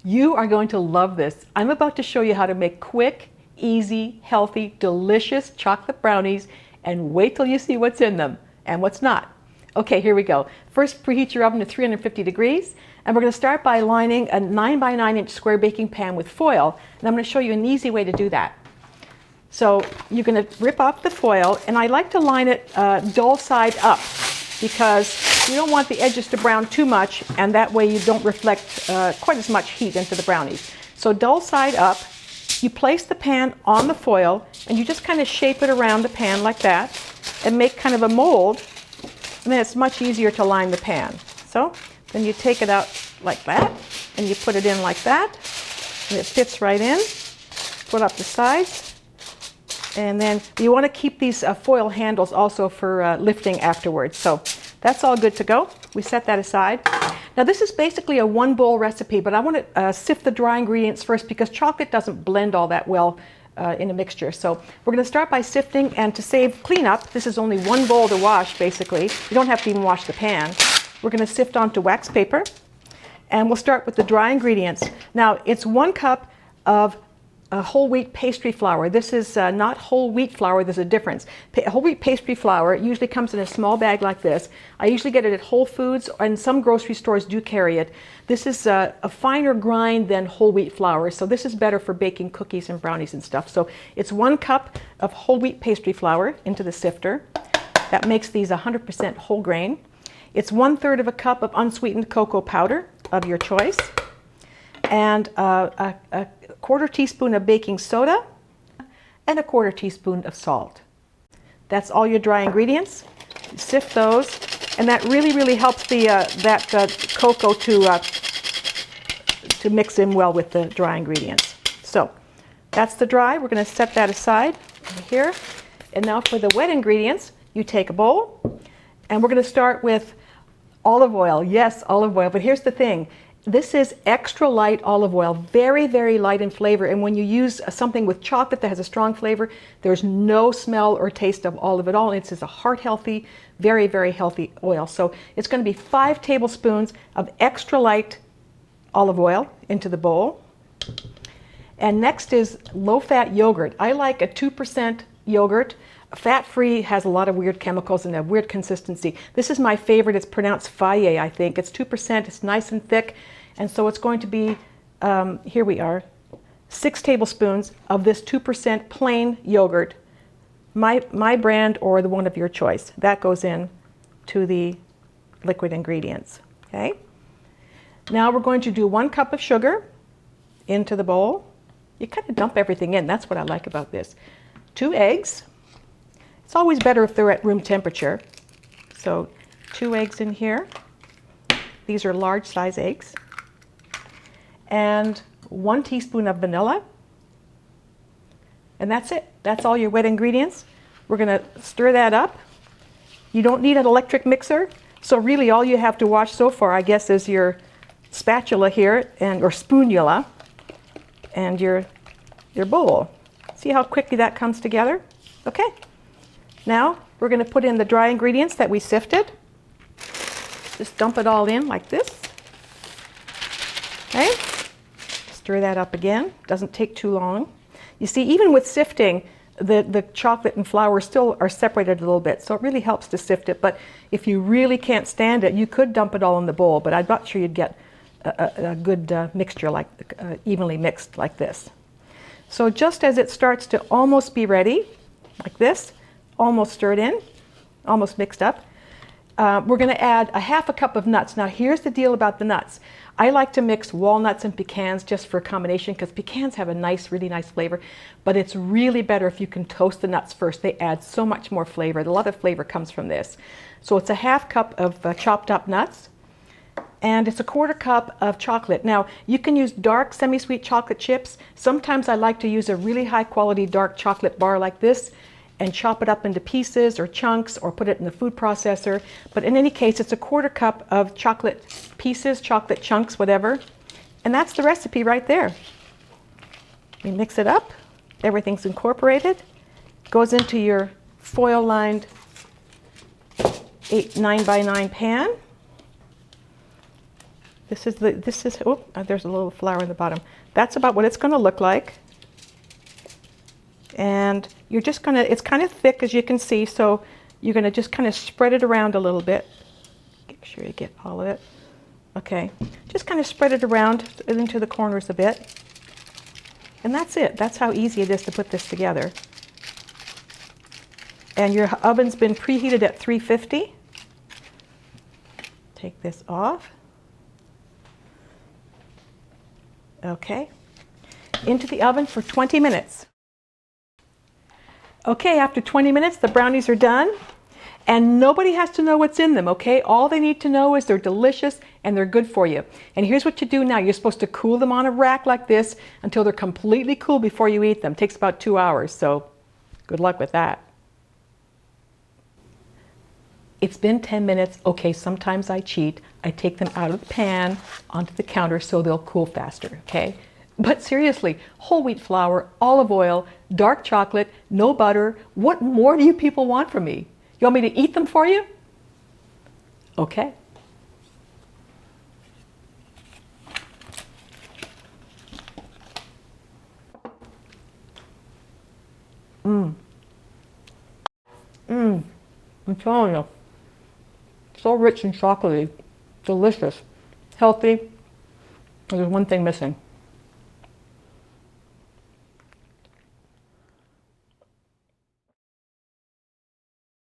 You are going to love this. I'm about to show you how to make quick, easy, healthy, delicious chocolate brownies, and wait till you see what's in them and what's not. Okay, here we go. First, preheat your oven to 350 degrees, and we're going to start by lining a 9 by 9 inch square baking pan with foil, and I'm going to show you an easy way to do that. So you're going to rip off the foil, and I like to line it dull side up because you don't want the edges to brown too much, and that way you don't reflect quite as much heat into the brownies. So dull side up, you place the pan on the foil, and you just kind of shape it around the pan like that, and make kind of a mold, and then it's much easier to line the pan. So then you take it out like that, and you put it in like that, and it fits right in. Put up the sides, and then you want to keep these foil handles also for lifting afterwards. So that's all good to go. We set that aside. Now this is basically a one bowl recipe, but I want to sift the dry ingredients first because chocolate doesn't blend all that well in a mixture. So we're going to start by sifting, and to save cleanup, this is only one bowl to wash basically. You don't have to even wash the pan. We're going to sift onto wax paper, and we'll start with the dry ingredients. Now it's 1 cup of whole wheat pastry flour. This is not whole wheat flour, there's a difference. Whole wheat pastry flour usually comes in a small bag like this. I usually get it at Whole Foods, and some grocery stores do carry it. This is a finer grind than whole wheat flour, so this is better for baking cookies and brownies and stuff. So it's 1 cup of whole wheat pastry flour into the sifter. That makes these 100% whole grain. It's 1/3 of a cup of unsweetened cocoa powder of your choice, and a 1/4 teaspoon of baking soda, and a 1/4 teaspoon of salt. That's all your dry ingredients. You sift those, and that really helps the cocoa to mix in well with the dry ingredients. So that's the dry. We're going to set that aside here. And now for the wet ingredients, you take a bowl, and we're going to start with olive oil. Yes, olive oil. But here's the thing. This is extra light olive oil, very light in flavor. And when you use something with chocolate that has a strong flavor, there's no smell or taste of olive at all. It's just a heart-healthy, very healthy oil. So it's going to be 5 tablespoons of extra light olive oil into the bowl. And next is low-fat yogurt. I like a 2% yogurt. Fat-free has a lot of weird chemicals and a weird consistency. This is my favorite. It's pronounced Fage, I think. It's 2%. It's nice and thick. And so it's going to be, here we are, 6 tablespoons of this 2% plain yogurt. My brand or the one of your choice. That goes in to the liquid ingredients. Okay? Now we're going to do 1 cup of sugar into the bowl. You kind of dump everything in. That's what I like about this. 2 eggs. It's always better if they're at room temperature. So 2 eggs in here. These are large size eggs. And 1 teaspoon of vanilla. And that's it. That's all your wet ingredients. We're going to stir that up. You don't need an electric mixer. So really all you have to wash so far, I guess, is your spatula here, or spoonula, and your bowl. See how quickly that comes together? Okay. Now we're going to put in the dry ingredients that we sifted. Just dump it all in like this. Okay. Stir that up again. Doesn't take too long. You see, even with sifting, the chocolate and flour still are separated a little bit, so it really helps to sift it. But if you really can't stand it, you could dump it all in the bowl, but I'm not sure you'd get a good mixture, like evenly mixed like this. So just as it starts to almost be ready, like this, almost stirred in, almost mixed up, we're going to add a 1/2 cup of nuts. Now here's the deal about the nuts. I like to mix walnuts and pecans just for a combination because pecans have a nice, really nice flavor, but it's really better if you can toast the nuts first. They add so much more flavor. A lot of flavor comes from this. So it's a 1/2 cup of chopped up nuts, and it's a 1/4 cup of chocolate. Now you can use dark semi-sweet chocolate chips. Sometimes I like to use a really high quality dark chocolate bar like this and chop it up into pieces or chunks or put it in the food processor. But in any case, it's a 1/4 cup of chocolate pieces, chocolate chunks, whatever. And that's the recipe right there. You mix it up. Everything's incorporated. Goes into your foil-lined 9 by 9 pan. Oh, there's a little flour in the bottom. That's about what it's going to look like. And you're just going to, it's kind of thick as you can see, so you're going to just kind of spread it around a little bit. Make sure you get all of it. Okay, just kind of spread it around into the corners a bit. And that's it. That's how easy it is to put this together. And your oven's been preheated at 350. Take this off. Okay, into the oven for 20 minutes. Okay, after 20 minutes, the brownies are done. And nobody has to know what's in them, okay? All they need to know is they're delicious and they're good for you. And here's what you do now. You're supposed to cool them on a rack like this until they're completely cool before you eat them. It takes about 2 hours, so good luck with that. It's been 10 minutes. Okay, sometimes I cheat. I take them out of the pan onto the counter so they'll cool faster, okay? But seriously, whole wheat flour, olive oil, dark chocolate, no butter. What more do you people want from me? You want me to eat them for you? Okay. I'm telling you. So rich and chocolatey, delicious, healthy. There's one thing missing.